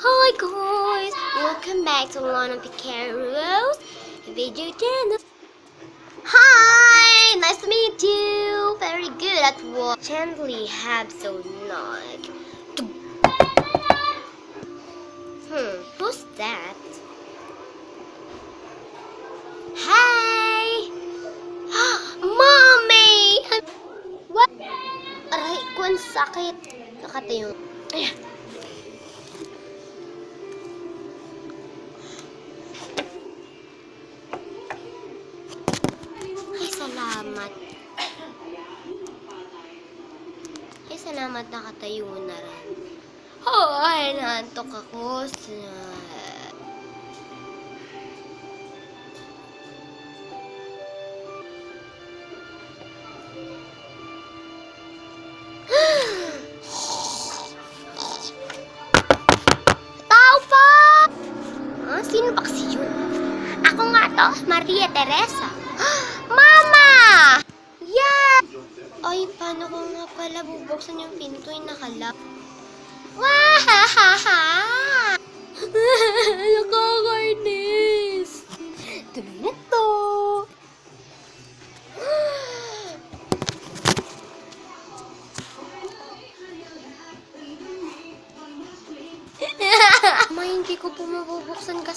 Hi guys! Welcome back to Lana Picaro's video channel. Hi! Nice to meet you! Very good at what? Gently have so like. Who's that? Hey! Mommy! What? Aray ko, ang sakit. Nakatayo. Ayan. Ay, salamat. Ay, salamat nakatayo na rin. Oh, ay, naantok ako. Tao pa! Ah, sino ba kasi yun? Ako nga to, Maria Teresa. Mama! Yeah! Ay, paano ko nga pala bubuksan yung pinto yung nakalak? Wahahaha! Nakakainis! Tuloy na to! Ma, hindi ko po mabubuksan kasi